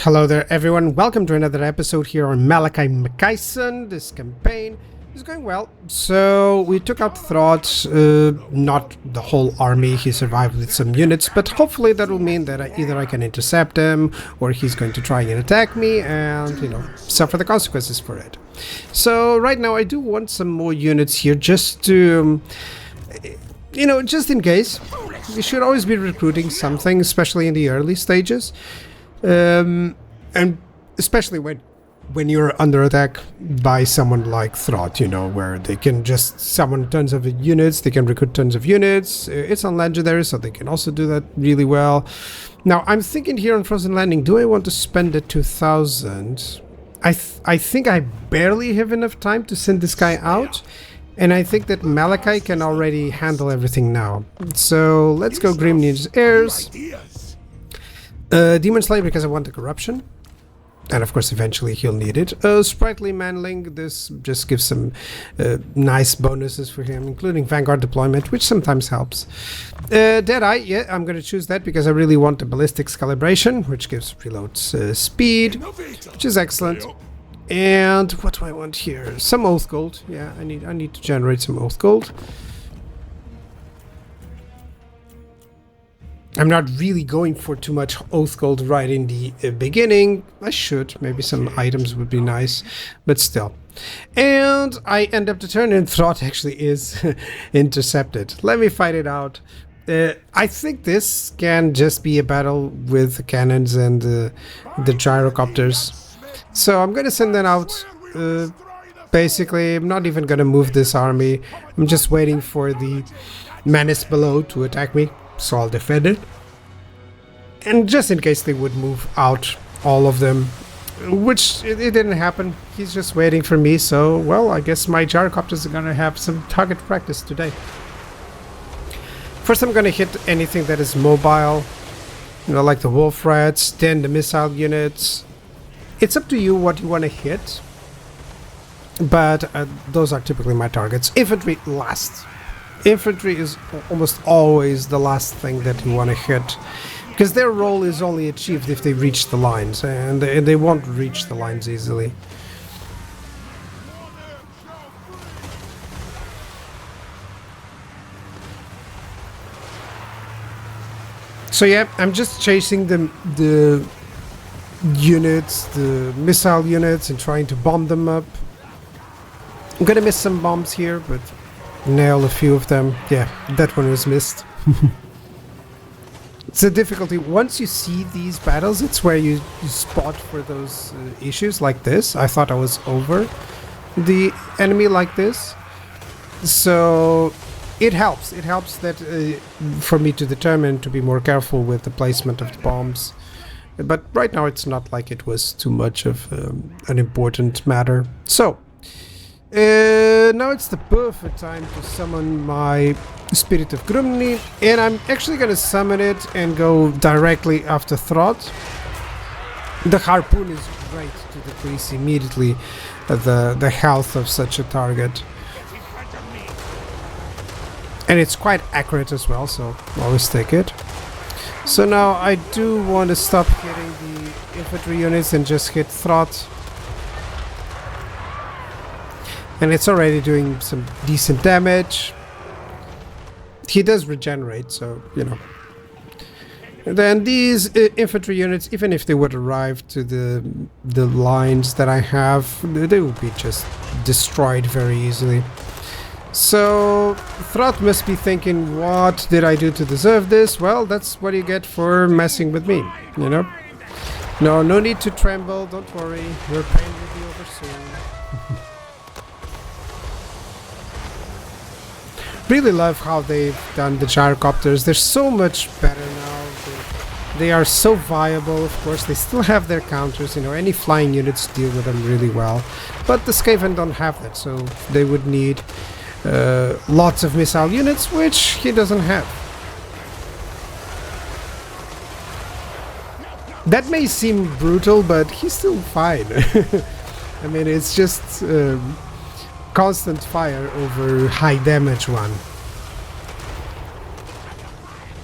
Hello there everyone, welcome to another episode here on Malakai McKayson. This campaign is going well. So we took out Throt, not the whole army, he survived with some units, but hopefully that will mean that either I can intercept him or he's going to try and attack me and, suffer the consequences for it. So right now I do want some more units here just to, just in case. We should always be recruiting something, especially in the early stages. And especially when you're under attack by someone like Throt, where they can just summon tons of units, they can recruit tons of units. It's on legendary, so they can also do that really well. Now, I'm thinking here on Frozen Landing, do I want to spend the 2,000? I think I barely have enough time to send this guy out, and I think that Malakai can already handle everything now. So let's go Grim Ninja's Heirs. Demon Slayer because I want the corruption, and of course eventually he'll need it. Sprightly Manling, this just gives some nice bonuses for him, including Vanguard deployment, which sometimes helps. Deadeye, yeah, I'm going to choose that because I really want the Ballistics Calibration, which gives reload speed, which is excellent. And what do I want here? Some Oath Gold. Yeah, I need to generate some Oath Gold. I'm not really going for too much Oath Gold right in the beginning. I should. Maybe some items would be nice, but still. And I end up the turn and Throt actually is intercepted. Let me fight it out. I think this can just be a battle with the cannons and the gyrocopters. So I'm going to send them out. Basically, I'm not even going to move this army. I'm just waiting for the menace below to attack me. So I'll defend it, and just in case they would move out all of them, which it didn't happen. He's just waiting for me, so well, I guess my gyrocopters are gonna have some target practice today. First I'm gonna hit anything that is mobile, like the wolf rats, then the missile units. It's up to you what you want to hit, but those are typically my targets. Infantry last. Infantry is almost always the last thing that you want to hit, because their role is only achieved if they reach the lines, and they won't reach the lines easily. So yeah, I'm just chasing the units, the missile units, and trying to bomb them up. I'm gonna miss some bombs here, but nail a few of them. Yeah, that one was missed. It's a difficulty. Once you see these battles, it's where you spot for those issues like this. I thought I was over the enemy like this. So it helps. It helps that for me to determine to be more careful with the placement of the bombs. But right now it's not like it was too much of an important matter. So now it's the perfect time to summon my Spirit of Grumni, and I'm actually going to summon it and go directly after Throt. The harpoon is great to decrease immediately the health of such a target. And it's quite accurate as well, so always take it. So now I do want to stop hitting the infantry units and just hit Throt. And it's already doing some decent damage. He does regenerate, so, And then these infantry units, even if they would arrive to the lines that I have, they would be just destroyed very easily. So Throt must be thinking, what did I do to deserve this? Well, that's what you get for messing with me, No need to tremble, don't worry, your pain will be over soon. Really love how they've done the gyrocopters. They're so much better now. They are so viable. Of course, they still have their counters. Any flying units deal with them really well. But the Skaven don't have that, so they would need lots of missile units, which he doesn't have. That may seem brutal, but he's still fine. I mean, it's just constant fire over high damage one.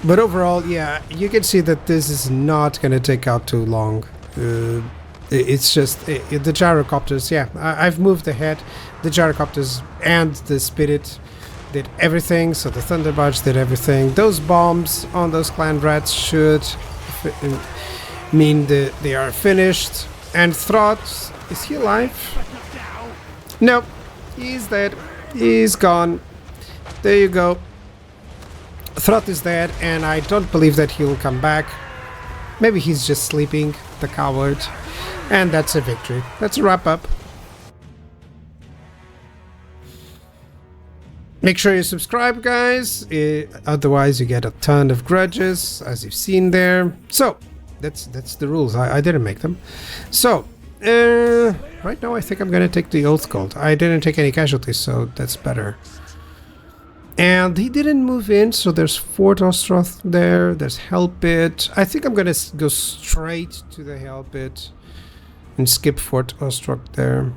But overall, yeah, you can see that this is not going to take out too long. It's just the gyrocopters. Yeah, I've moved ahead. The gyrocopters and the Spirit did everything. So the Thunderbarge did everything. Those bombs on those clan rats should mean that they are finished. And Throt, is he alive? No, he's dead. He's gone. There you go. Throt is dead, and I don't believe that he'll come back. Maybe he's just sleeping, the coward. And that's a victory. That's a wrap up. Make sure you subscribe, guys. Otherwise, you get a ton of grudges, as you've seen there. So, that's the rules. I didn't make them. So, right now I think I'm gonna take the Oath Cult. I didn't take any casualties, so that's better. And he didn't move in, so there's Fort Ostroth there. There's Hellpit. I think I'm gonna go straight to the Hellpit and skip Fort Ostroth there.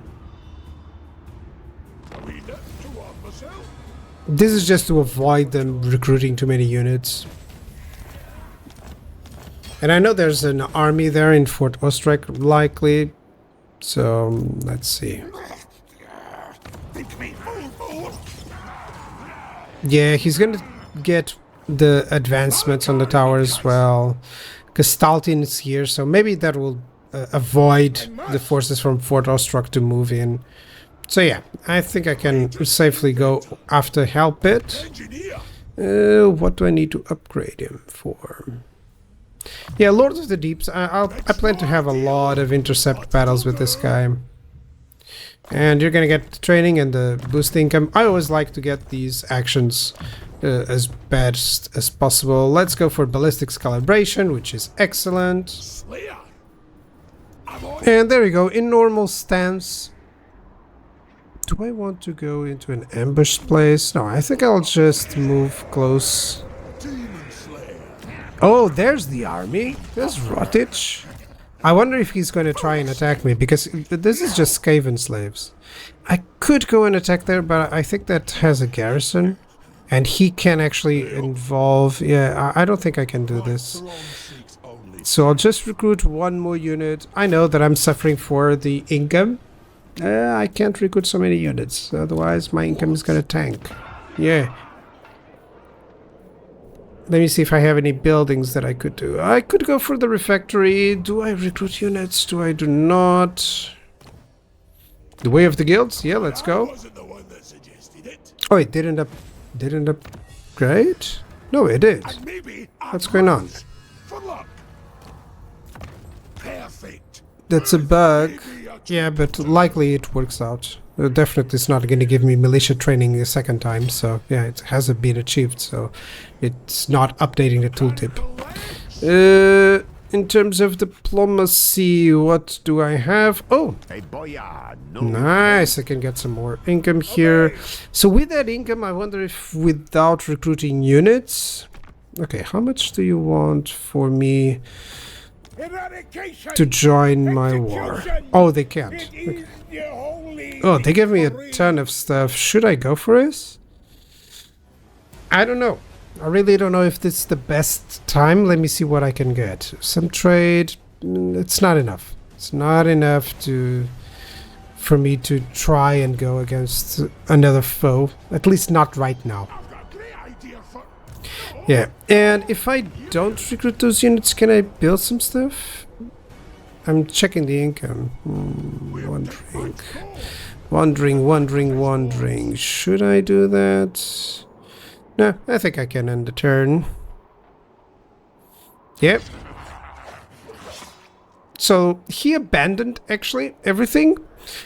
This is just to avoid them recruiting too many units. And I know there's an army there in Fort Ostroth, likely. So, let's see. Yeah, he's gonna get the advancements on the tower as well. Because Staltin is here, so maybe that will avoid the forces from Fort Ostroth to move in. So yeah, I think I can safely go after Hellpit. What do I need to upgrade him for? Yeah, Lord of the Deeps. I plan to have a lot of intercept battles with this guy. And you're gonna get the training and the boost income. I always like to get these actions as best as possible. Let's go for Ballistics Calibration, which is excellent. And there we go, in normal stance. Do I want to go into an ambush place? No, I think I'll just move close. Oh, there's the army. There's Rotich. I wonder if he's going to try and attack me, because this is just Skaven slaves. I could go and attack there, but I think that has a garrison. And he can actually involve... Yeah, I don't think I can do this. So I'll just recruit one more unit. I know that I'm suffering for the income. I can't recruit so many units, otherwise my income is gonna tank. Yeah. Let me see if I have any buildings that I could do. I could go for the refectory. Do I recruit units? Do I do not? The Way of the Guilds? Yeah, let's go. Oh, it didn't upgrade? No, it did. What's going on? That's a bug. Yeah, but likely it works out. Definitely it's not going to give me militia training a second time, so yeah, it hasn't been achieved, so it's not updating the tooltip. In terms of diplomacy, what do I have? Oh! Nice, I can get some more income here. So with that income, I wonder if without recruiting units... Okay, how much do you want for me to join my war? Oh, they can't. Okay. Oh, they give me a ton of stuff. Should I go for this? I don't know. I really don't know if this is the best time. Let me see what I can get. Some trade. It's not enough. It's not enough for me to try and go against another foe. At least not right now. Yeah, and if I don't recruit those units, can I build some stuff? I'm checking the income. Wandering. Should I do that? No, I think I can end the turn. Yep. So he abandoned, actually, everything.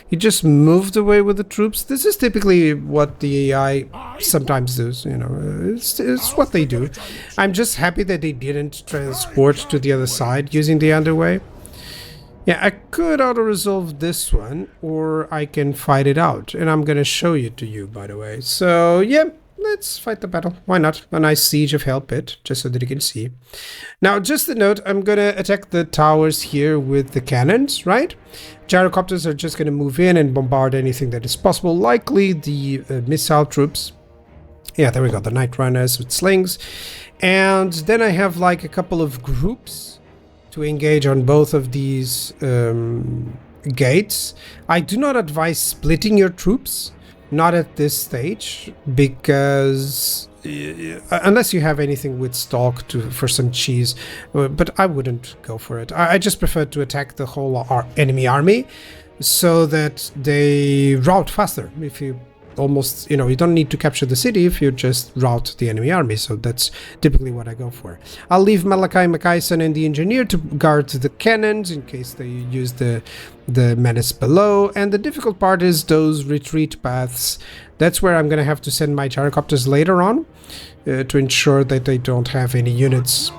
He just moved away with the troops. This is typically what the AI sometimes does, you know. It's what they do. I'm just happy that they didn't transport to the other side using the underway. Yeah, I could auto-resolve this one, or I can fight it out. And I'm gonna show it to you, by the way. So, yeah, let's fight the battle. Why not? A nice siege of Hellpit, just so that you can see. Now, just a note, I'm gonna attack the towers here with the cannons, right? Gyrocopters are just gonna move in and bombard anything that is possible, likely the missile troops. Yeah, there we go, the Night Runners with slings. And then I have like a couple of groups to engage on both of these gates. I do not advise splitting your troops, not at this stage, because unless you have anything with stock for some cheese, but I wouldn't go for it. I just prefer to attack the whole enemy army so that they rout faster. If you almost, you don't need to capture the city if you just rout the enemy army, so that's typically what I go for. I'll leave Malakai, Makaisan and the engineer to guard the cannons in case they use the menace below, and the difficult part is those retreat paths. That's where I'm gonna have to send my gyrocopters later on to ensure that they don't have any units,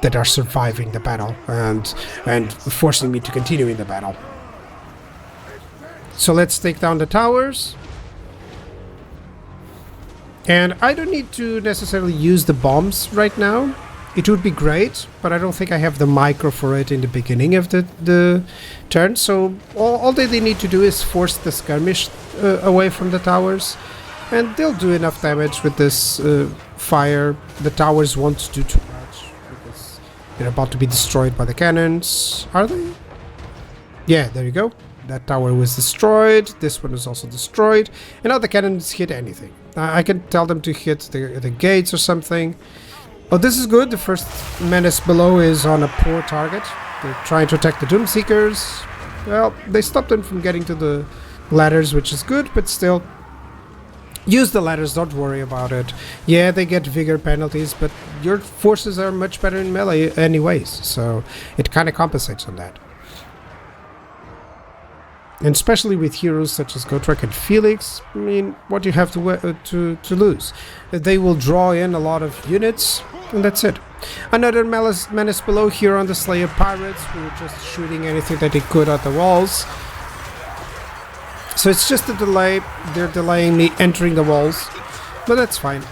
that are surviving the battle and forcing me to continue in the battle. So let's take down the towers. And I don't need to necessarily use the bombs right now. It would be great, but I don't think I have the micro for it in the beginning of the turn. So all that they need to do is force the skirmish away from the towers. And they'll do enough damage with this fire. The towers won't do too much because they're about to be destroyed by the cannons. Are they? Yeah, there you go. That tower was destroyed, this one is also destroyed, and now the cannons hit anything. I can tell them to hit the gates or something. Oh, this is good. The first menace below is on a poor target. They're trying to attack the Doomseekers. Well, they stopped them from getting to the ladders, which is good, but still. Use the ladders, don't worry about it. Yeah, they get vigor penalties, but your forces are much better in melee anyways, so it kind of compensates on that. And especially with heroes such as Gotrek and Felix, I mean, what do you have to lose? They will draw in a lot of units, and that's it. Another menace below here on the Slayer Pirates, who were just shooting anything that they could at the walls. So it's just a delay. They're delaying me entering the walls, but that's fine.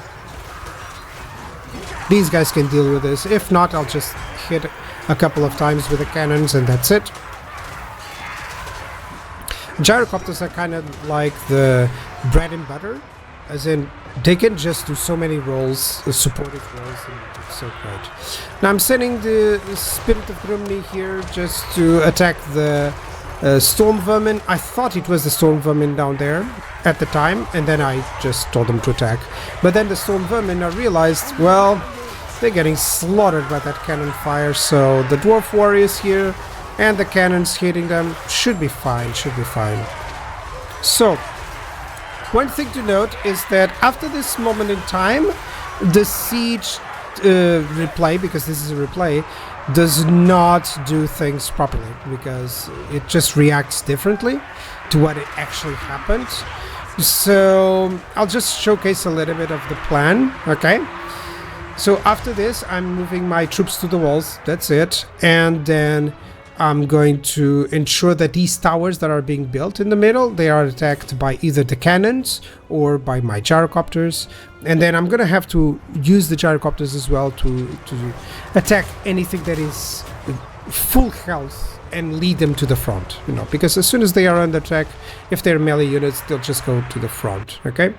These guys can deal with this. If not, I'll just hit a couple of times with the cannons, and that's it. Gyrocopters are kind of like the bread and butter, as in they can just do so many roles, supportive roles, and it's so great. Now I'm sending the Spirit of Grumni here just to attack the Storm Vermin. I thought it was the Storm Vermin down there at the time, and then I just told them to attack. But then the Storm Vermin, I realized, well, they're getting slaughtered by that cannon fire, so the Dwarf Warriors here and the cannons hitting them should be fine, So, one thing to note is that after this moment in time, the siege replay, because this is a replay, does not do things properly, because it just reacts differently to what it actually happened. So, I'll just showcase a little bit of the plan, okay? So, after this, I'm moving my troops to the walls, that's it, and then I'm going to ensure that these towers that are being built in the middle, they are attacked by either the cannons or by my gyrocopters. And then I'm going to have to use the gyrocopters as well to attack anything that is full health and lead them to the front, because as soon as they are under attack, if they're melee units, they'll just go to the front, okay?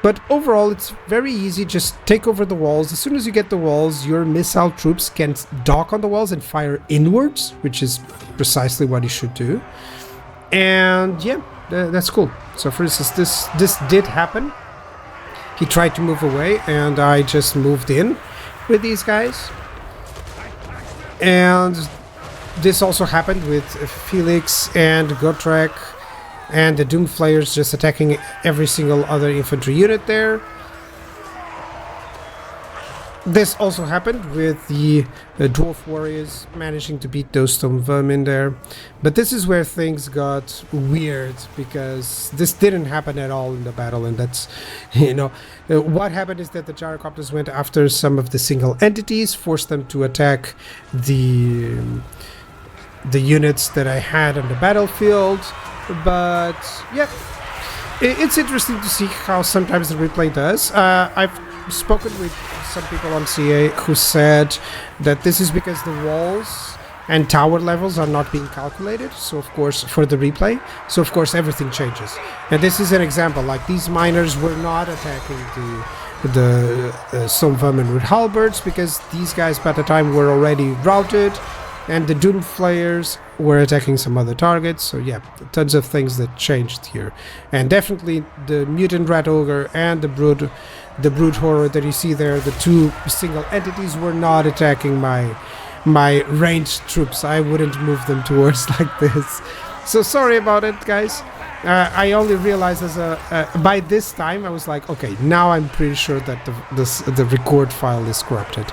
But overall, it's very easy. Just take over the walls. As soon as you get the walls, your missile troops can dock on the walls and fire inwards, which is precisely what you should do. And yeah, that's cool. So for instance, this did happen. He tried to move away, and I just moved in with these guys. And this also happened with Felix and Gotrek, and the Doomflayers just attacking every single other infantry unit there. This also happened with the Dwarf Warriors managing to beat those Storm Vermin there. But this is where things got weird, because this didn't happen at all in the battle, and that's, what happened is that the gyrocopters went after some of the single entities, forced them to attack the units that I had on the battlefield. But yeah, it's interesting to see how sometimes the replay does. I've spoken with some people on CA who said that this is because the walls and tower levels are not being calculated, so of course for the replay, so of course everything changes. And this is an example, like these miners were not attacking some vermin with halberds, because these guys by the time were already routed, and the doom flayers were attacking some other targets. So yeah, tons of things that changed here, and definitely the mutant rat ogre and the brood horror that you see there, the two single entities, were not attacking my ranged troops. I wouldn't move them towards like this. So sorry about it, guys. I only realized by this time I was like, okay, now I'm pretty sure that the record file is corrupted.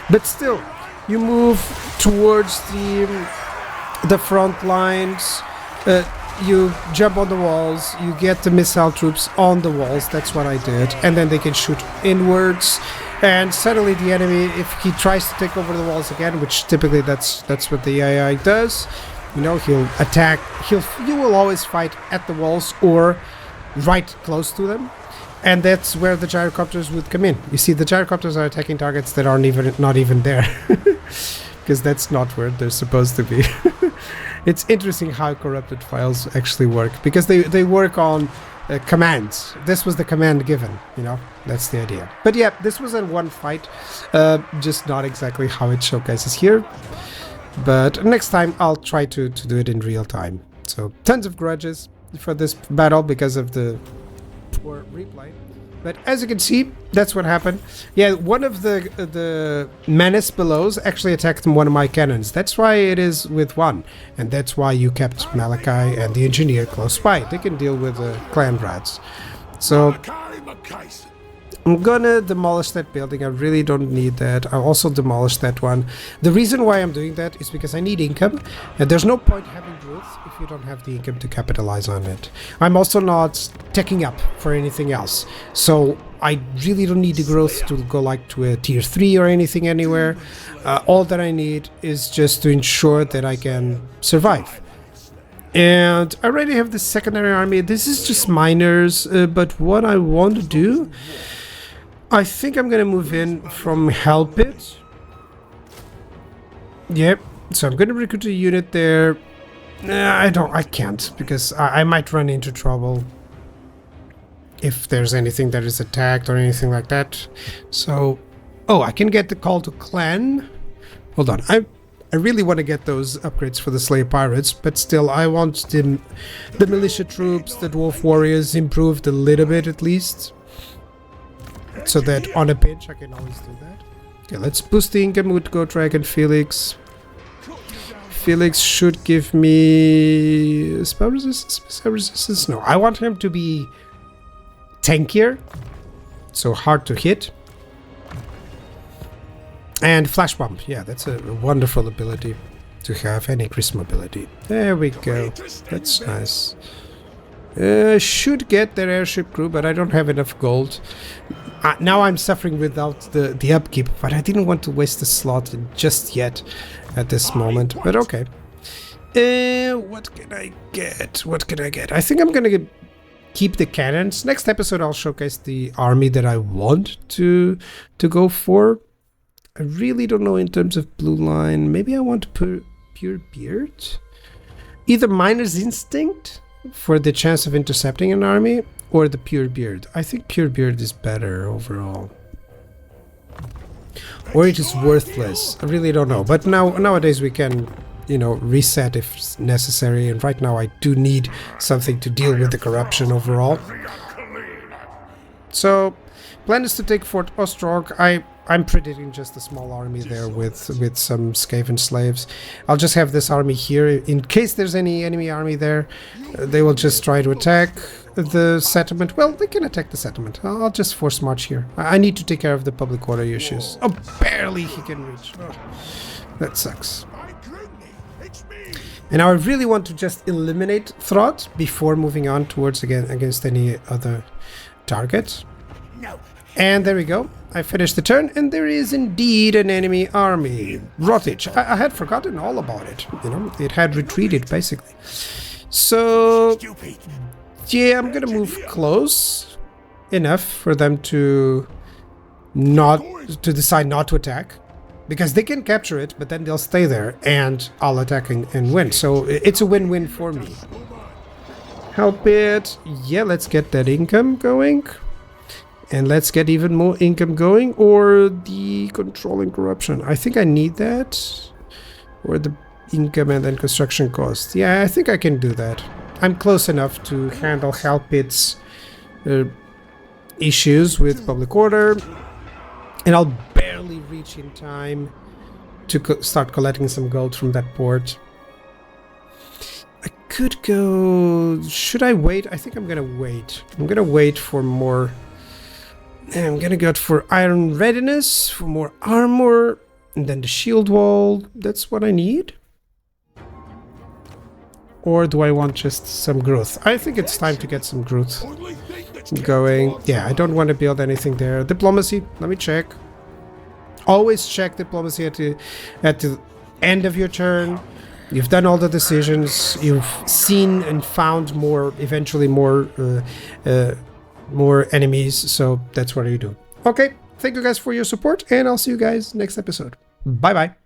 But still, you move towards the front lines. You jump on the walls. You get the missile troops on the walls. That's what I did, and then they can shoot inwards. And suddenly the enemy, if he tries to take over the walls again, which typically that's what the AI does. You know, he'll attack. You will always fight at the walls or right close to them, and that's where the gyrocopters would come in. You see, the gyrocopters are attacking targets that aren't not even there, because that's not where they're supposed to be. It's interesting how corrupted files actually work, because they work on commands. This was the command given. You know, that's the idea. But yeah, this was in one fight, just not exactly how it showcases here. But next time I'll try to do it in real time. So tons of grudges for this battle because of the poor replay. But as you can see, that's what happened. Yeah, one of the menace belows actually attacked one of my cannons. That's why it is with one. And that's why you kept Malakai and the engineer close by. They can deal with the clan rats. So I'm gonna demolish that building. I really don't need that. I'll also demolish that one. The reason why I'm doing that is because I need income, and there's no point having growth if you don't have the income to capitalize on it. I'm also not teching up for anything else, so I really don't need the growth to go like to a tier 3 or anything anywhere. All that I need is just to ensure that I can survive. And I already have the secondary army. This is just miners, but what I want to do, I think I'm gonna move in from Help It. Yep, so I'm gonna recruit a unit there. I can't, because I might run into trouble if there's anything that is attacked or anything like that. So, oh, I can get the call to clan. Hold on, I really want to get those upgrades for the Slayer Pirates, but still I want the militia troops, the dwarf warriors improved a little bit at least, so that on a pinch I can always do that. Okay, let's boost the income with Gotrek and Felix. Felix should give me spell resistance. No, I want him to be tankier, so hard to hit. And Flash Bomb, yeah, that's a wonderful ability to have, and increased mobility. There we go, that's nice. Should get their airship crew, but I don't have enough gold. Now I'm suffering without the upkeep, but I didn't want to waste the slot just yet at this moment, but okay. What can I get? What can I get? I think I'm gonna keep the cannons. Next episode I'll showcase the army that I want to go for. I really don't know in terms of blue line. Maybe I want to put Pure Beard? Either Miner's Instinct for the chance of intercepting an army, or the Pure Beard. I think Pure Beard is better overall. Or it is worthless. I really don't know. But nowadays we can, you know, reset if necessary. And right now I do need something to deal with the corruption overall. So, plan is to take Fort Ostrog. I'm predicting just a small army there with some Skaven slaves. I'll just have this army here. In case there's any enemy army there, they will just try to attack the settlement. Well, they can attack the settlement. I'll just force march here. I need to take care of the public order issues. Oh, barely he can reach. Oh, that sucks. And I really want to just eliminate Throt before moving on towards against any other target. And there we go. I finished the turn, and there is indeed an enemy army. Rottage. I had forgotten all about it. You know, it had retreated basically. So yeah, I'm gonna move close enough for them to decide not to attack, because they can capture it, but then they'll stay there, and I'll attack and win. So it's a win-win for me. Help it. Yeah, let's get that income going. And let's get even more income going, or the controlling corruption. I think I need that. Or the income and then construction costs. Yeah, I think I can do that. I'm close enough to handle Halpit's issues with public order. And I'll barely reach in time to start collecting some gold from that port. I could go... Should I wait? I think I'm gonna wait. I'm gonna wait for more... I'm gonna go for iron readiness, for more armor, and then the shield wall. That's what I need. Or do I want just some growth? I think it's time to get some growth going. Yeah, I don't want to build anything there. Diplomacy, let me check. Always check diplomacy at the end of your turn. You've done all the decisions. You've seen and found more, eventually more enemies. So that's what you do. Okay, thank you guys for your support, and I'll see you guys next episode. Bye-bye.